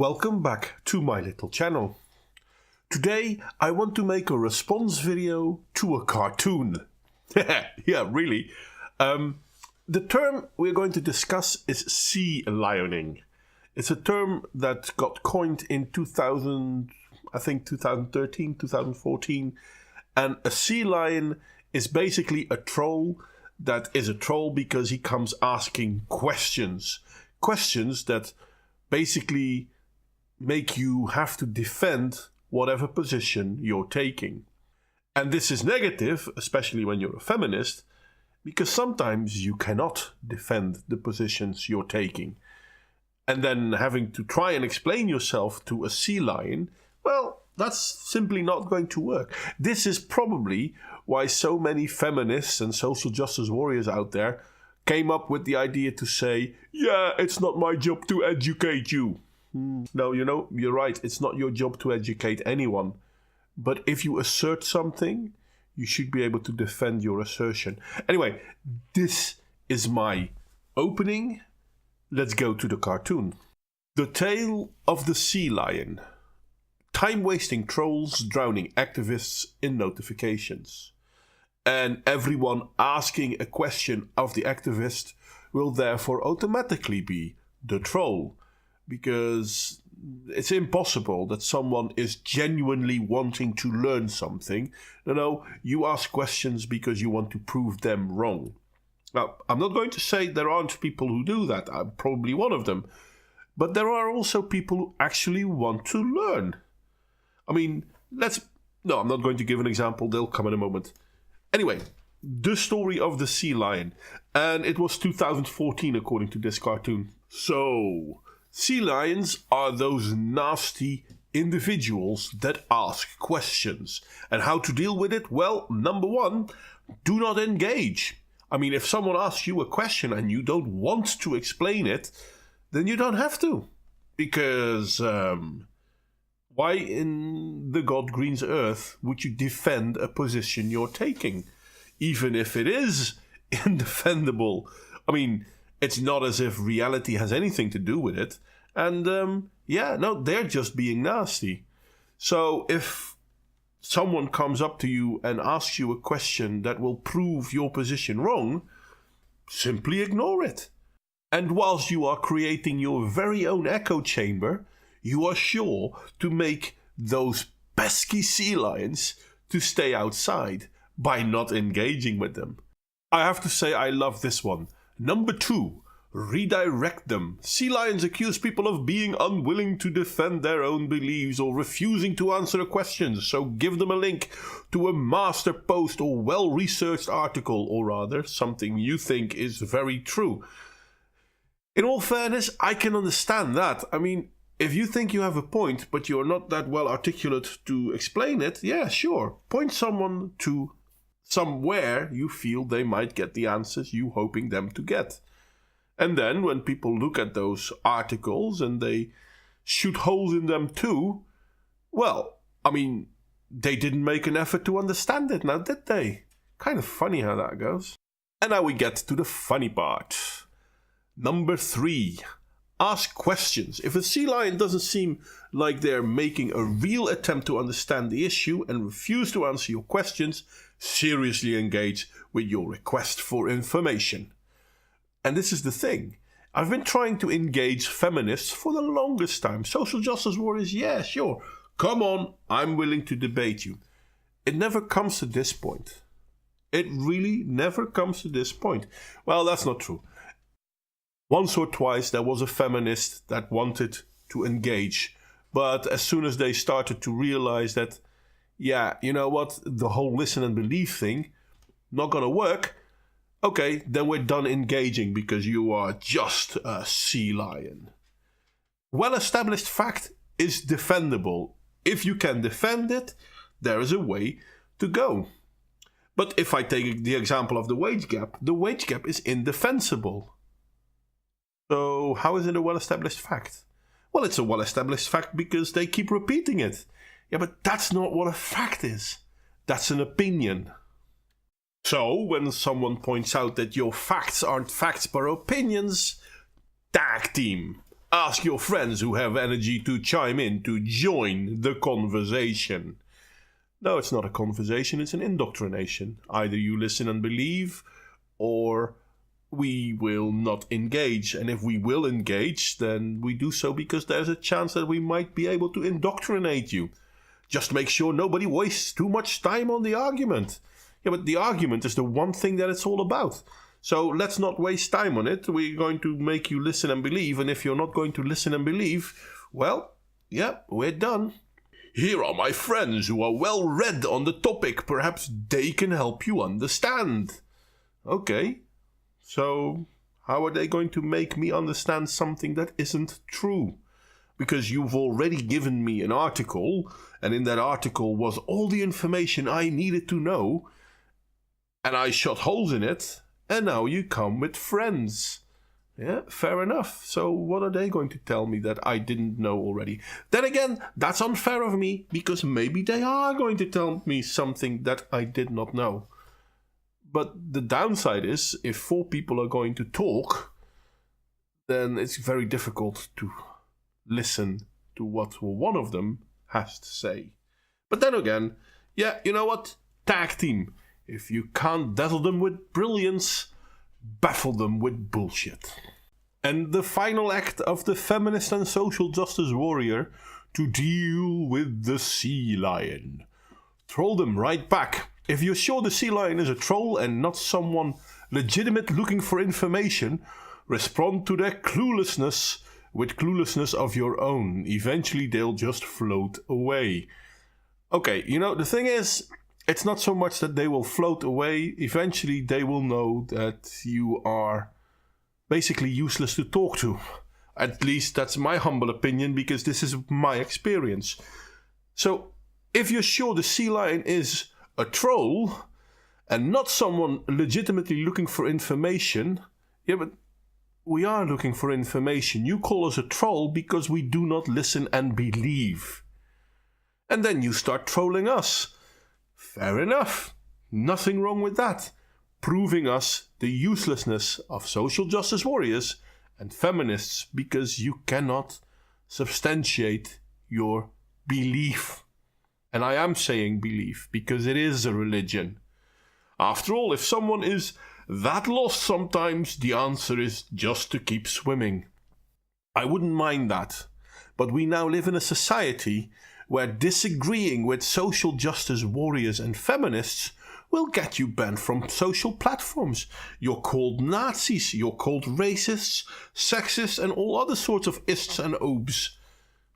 Welcome back to my little channel. Today I want to make a response video to a cartoon. Yeah, really. The term we're going to discuss is sealioning. It's a term that got coined in 2013, 2014. And a sea lion is basically a troll that is a troll because he comes asking questions. Questions that basically make you have to defend whatever position you're taking. And this is negative, especially when you're a feminist, because sometimes you cannot defend the positions you're taking. And then having to try and explain yourself to a sea lion, well, that's simply not going to work. This is probably why so many feminists and social justice warriors out there came up with the idea to say, yeah, it's not my job to educate you. No, you're right. It's not your job to educate anyone. But if you assert something, you should be able to defend your assertion. Anyway, this is my opening. Let's go to the cartoon. The Tale of the Sea Lion. Time-wasting trolls drowning activists in notifications. And everyone asking a question of the activist will therefore automatically be the troll. Because it's impossible that someone is genuinely wanting to learn something. No, you ask questions because you want to prove them wrong. Now, I'm not going to say there aren't people who do that. I'm probably one of them. But there are also people who actually want to learn. I mean, no, I'm not going to give an example. They'll come in a moment. Anyway, the story of the sea lion. And it was 2014 according to this cartoon. So, sea lions are those nasty individuals that ask questions. And how to deal with it? Well, number one, do not engage. I mean, if someone asks you a question and you don't want to explain it, then you don't have to. Because why in the God green's earth would you defend a position you're taking? Even if it is indefendable. I mean, it's not as if reality has anything to do with it. And they're just being nasty. So if someone comes up to you and asks you a question that will prove your position wrong, simply ignore it. And whilst you are creating your very own echo chamber, you are sure to make those pesky sea lions to stay outside by not engaging with them. I have to say I love this one. Number 2, redirect them. Sea lions accuse people of being unwilling to defend their own beliefs or refusing to answer questions, so give them a link to a master post or well-researched article, or rather, something you think is very true. In all fairness, I can understand that. I mean, if you think you have a point, but you're not that well articulate to explain it, yeah, sure. Point someone to somewhere you feel they might get the answers you hoping them to get. And then when people look at those articles and they shoot holes in them too, well, I mean, they didn't make an effort to understand it now, did they? Kind of funny how that goes. And now we get to the funny part. Number 3. Ask questions. If a sea lion doesn't seem like they're making a real attempt to understand the issue and refuse to answer your questions, seriously engage with your request for information. And this is the thing. I've been trying to engage feminists for the longest time. Social justice warriors, yeah, sure. Come on, I'm willing to debate you. It never comes to this point. It really never comes to this point. Well, that's not true. Once or twice there was a feminist that wanted to engage. But as soon as they started to realize that, yeah, you know what, the whole listen and believe thing, not gonna work, okay, then we're done engaging because you are just a sea lion. Well-established fact is defendable. If you can defend it, there is a way to go. But if I take the example of the wage gap is indefensible. So how is it a well-established fact? Well, it's a well-established fact because they keep repeating it. Yeah, but that's not what a fact is. That's an opinion. So, when someone points out that your facts aren't facts but opinions, tag team. Ask your friends who have energy to chime in, to join the conversation. No, it's not a conversation, it's an indoctrination. Either you listen and believe, or we will not engage. And if we will engage, then we do so because there's a chance that we might be able to indoctrinate you. Just make sure nobody wastes too much time on the argument. Yeah, but the argument is the one thing that it's all about. So let's not waste time on it. We're going to make you listen and believe. And if you're not going to listen and believe, well, yeah, we're done. Here are my friends who are well read on the topic. Perhaps they can help you understand. Okay, so how are they going to make me understand something that isn't true? Because you've already given me an article, and in that article was all the information I needed to know, and I shot holes in it, and now you come with friends. Yeah, fair enough. So what are they going to tell me that I didn't know already? Then again, that's unfair of me, because maybe they are going to tell me something that I did not know. But the downside is, if 4 people are going to talk, then it's very difficult to listen to what one of them has to say. But then again, yeah, you know what? Tag team. If you can't dazzle them with brilliance, baffle them with bullshit. And the final act of the feminist and social justice warrior to deal with the sea lion. Troll them right back. If you're sure the sea lion is a troll and not someone legitimate looking for information, respond to their cluelessness with cluelessness of your own. Eventually they'll just float away. Okay, you know, the thing is, it's not so much that they will float away. Eventually they will know that you are basically useless to talk to. At least that's my humble opinion, because this is my experience. So if you're sure the sea lion is a troll and not someone legitimately looking for information, yeah, but we are looking for information. You call us a troll because we do not listen and believe. And then you start trolling us. Fair enough. Nothing wrong with that. Proving us the uselessness of social justice warriors and feminists because you cannot substantiate your belief. And I am saying belief because it is a religion. After all, if someone is that lost sometimes, the answer is just to keep swimming. I wouldn't mind that. But we now live in a society where disagreeing with social justice warriors and feminists will get you banned from social platforms. You're called Nazis, you're called racists, sexists, and all other sorts of ists and obes.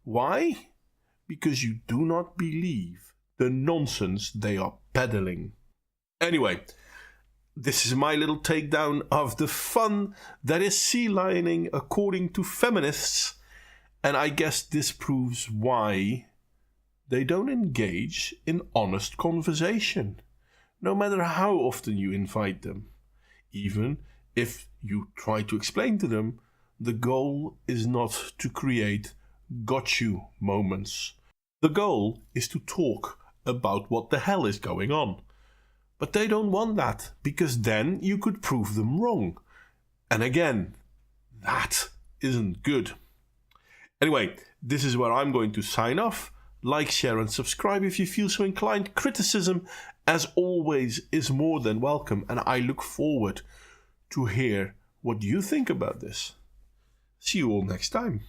Why? Because you do not believe the nonsense they are peddling. Anyway, this is my little takedown of the fun that is sea lioning according to feminists, and I guess this proves why they don't engage in honest conversation, no matter how often you invite them. Even if you try to explain to them, the goal is not to create got you moments. The goal is to talk about what the hell is going on. But they don't want that, because then you could prove them wrong. And again, that isn't good. Anyway, this is where I'm going to sign off. Like, share and subscribe if you feel so inclined. Criticism, as always, is more than welcome, and I look forward to hear what you think about this. See you all next time.